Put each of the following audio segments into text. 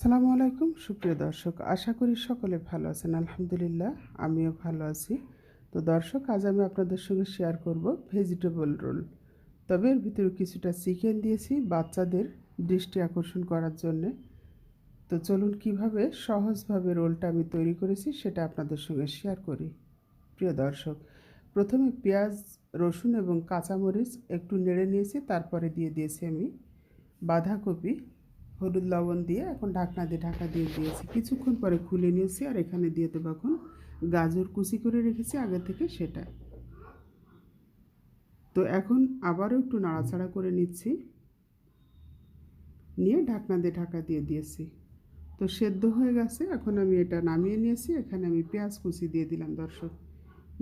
আসসালামু আলাইকুম সুপ্রিয় দর্শক, আশা করি সকলে ভালো আছেন। আলহামদুলিল্লাহ আমিও ভালো আছি। তো দর্শক, আজ আমি আপনাদের সঙ্গে শেয়ার করব ভেজিটেবল রোল। তবে এর ভিতরে কিছুটা চিকেন দিয়েছি বাচ্চাদের দৃষ্টি আকর্ষণ করার জন্যে। তো চলুন কিভাবে সহজভাবে রোলটা আমি তৈরি করেছি সেটা আপনাদের সঙ্গে শেয়ার করি। প্রিয় দর্শক, প্রথমে পেঁয়াজ, রসুন এবং কাঁচামরিচ একটু নেড়ে নিয়েছি, তারপরে দিয়ে দিয়েছি আমি বাঁধাকপি। হলুদ লবণ দিয়ে এখন ঢাকনা দিয়ে ঢাকা দিয়ে দিয়েছি, কিছুক্ষণ পরে খুলে নিয়েছি। আর এখানে দিয়ে দেবো এখন গাজর কুচি করে রেখেছি আগে থেকে সেটা। তো এখন আবারও একটু নাড়াচাড়া করে নিচ্ছি, নিয়ে ঢাকনা দিয়ে ঢাকা দিয়ে দিয়েছি। তো সেদ্ধ হয়ে গেছে, এখন আমি এটা নামিয়ে নিয়েছি। এখানে আমি পেঁয়াজ কুচি দিয়ে দিলাম দর্শক,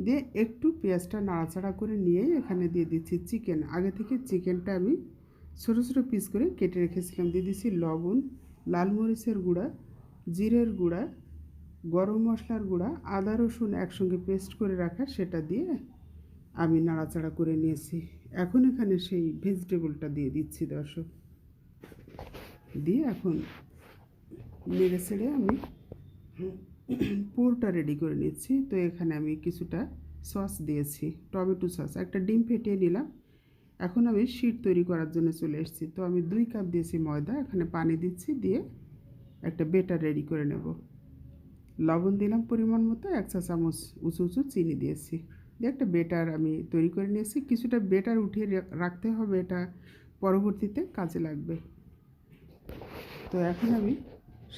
দিয়ে একটু পেঁয়াজটা নাড়াচাড়া করে নিয়ে এখানে দিয়ে দিচ্ছি চিকেন। আগে থেকে চিকেনটা আমি ছোটো ছোটো পিস করে কেটে রেখেছিলাম। দিয়ে দিচ্ছি লবণ, লাল মরিচের গুঁড়া, জিরের গুঁড়া, গরম মশলার গুঁড়া, আদা রসুন একসঙ্গে পেস্ট করে রাখা সেটা দিয়ে আমি নাড়াচাড়া করে নিয়েছি। এখন এখানে সেই ভেজিটেবলটা দিয়ে দিচ্ছি দর্শক, দিয়ে এখন নেড়ে ছেড়ে আমি পুরটা রেডি করে নিচ্ছি। তো এখানে আমি কিছুটা সস দিয়েছি, টমেটো সস, একটা ডিম ফেটিয়ে নিলাম। এখন আমি শিট তৈরি করার জন্য চলে এসেছি। তো আমি 2 কাপ দিয়েছি ময়দা, এখানে পানি দিচ্ছি, দিয়ে একটা বেটার রেডি করে নেব। লবণ দিলাম পরিমাণ মতো, 1 চা চামচ উঁচু উঁচু চিনি দিয়েছি, দিয়ে একটা বেটার আমি তৈরি করে নিয়েছি। কিছুটা বেটার উঠিয়ে রাখতে হবে, এটা পরবর্তীতে কাজে লাগবে। তো এখন আমি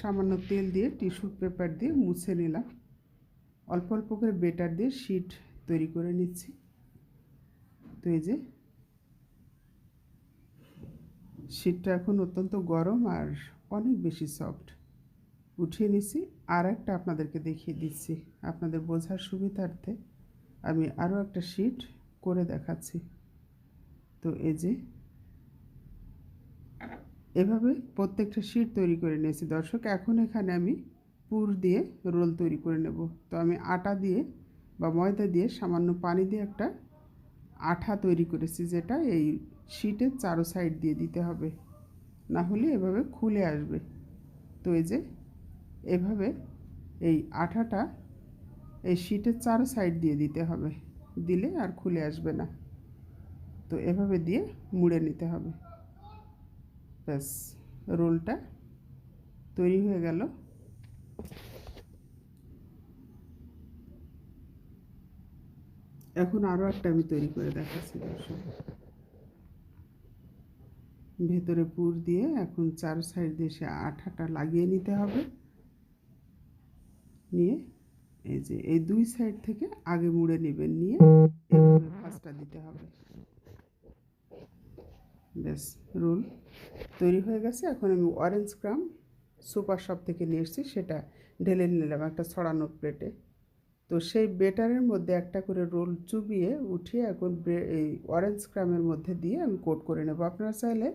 সামান্য তেল দিয়ে টিস্যু পেপার দিয়ে মুছে নিলাম। অল্প অল্প করে বেটার দিয়ে শিট তৈরি করে নিচ্ছি। তো এই যে শিটটা এখন অত্যন্ত গরম আর অনেক বেশি সফট। উঠিয়ে নিচ্ছি, আর একটা আপনাদেরকে দেখিয়ে দিচ্ছি আপনাদের বোঝার সুবিধার্থে। আমি আরও একটা শিট করে দেখাচ্ছি। তো এই যে এভাবে প্রত্যেকটা শিট তৈরি করে নিয়েছি দর্শক। এখন এখানে আমি পুর দিয়ে রোল তৈরি করে নেব। তো আমি আটা দিয়ে বা ময়দা দিয়ে সামান্য পানি দিয়ে একটা আঠা তৈরি করেছি, যেটা এই শিটের চারো সাইড দিয়ে দিতে হবে, না হলে এভাবে খুলে আসবে। তো এই যে এভাবে এই আঠাটা এই শিটের চারো সাইড দিয়ে দিতে হবে, দিলে আর খুলে আসবে না। তো এভাবে দিয়ে মুড়ে নিতে হবে। ব্যাস, রোলটা তৈরি হয়ে গেল। এখন আরও একটা আমি তৈরি করে দেখাচ্ছি দর্শক। ভেতরে পুর দিয়ে এখন চারো সাইড দিয়ে সে আঠাটা লাগিয়ে নিতে হবে, নিয়ে এই যে এই 2 সাইড থেকে আগে মুড়ে নেবেন, নিয়ে এভাবে ভাঁজটা দিতে হবে। ব্যাস, রোল তৈরি হয়ে গেছে। এখন আমি অরেঞ্জ ক্রাম সুপার শপ থেকে নিয়ে এসেছি, সেটা ঢেলে নিলাম একটা ছড়ানো প্লেটে। তো সেই বেটারের মধ্যে একটা করে রোল চুবিয়ে উঠিয়ে এখন এই অরেঞ্জ ক্রামের মধ্যে দিয়ে আমি কোট করে নেব। আপনারা চাইলে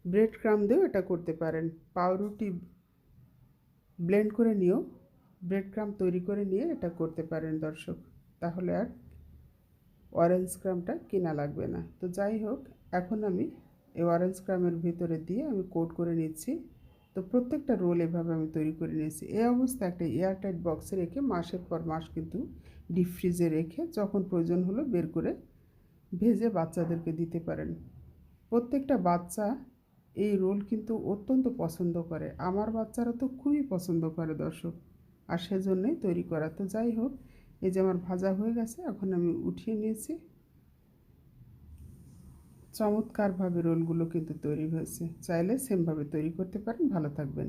ব্রেড ক্রাম দিয়েও এটা করতে পারেন। পাউরুটি ব্লেন্ড করে নিয়েও ব্রেড ক্রাম তৈরি করে নিয়ে এটা করতে পারেন দর্শক, তাহলে আর অরেঞ্জ ক্রামটা কেনা লাগবে না। তো যাই হোক, এখন আমি এই অরেঞ্জ ক্রামের ভিতরে দিয়ে আমি কোট করে নিচ্ছি। তো প্রত্যেকটা রোল এভাবে আমি তৈরি করে নিয়েছি। এই অবস্থায় একটা এয়ারটাইট বক্সে রেখে মাসের পর মাস কিন্তু ডিপ ফ্রিজে রেখে যখন প্রয়োজন হলো বের করে ভেজে বাচ্চাদেরকে দিতে পারেন। প্রত্যেকটা বাচ্চা এই রোল কিন্তু অত্যন্ত পছন্দ করে, আমার বাচ্চারা তো খুবই পছন্দ করে দর্শক, আর সেজন্যই তৈরি করা। তো যাই হোক, এই যে আমার ভাজা হয়ে গেছে, এখন আমি উঠিয়ে নিয়েছি। চমৎকারভাবে রোলগুলো কিন্তু তৈরি হয়েছে, চাইলে সেমভাবে তৈরি করতে পারেন। ভালো থাকবেন।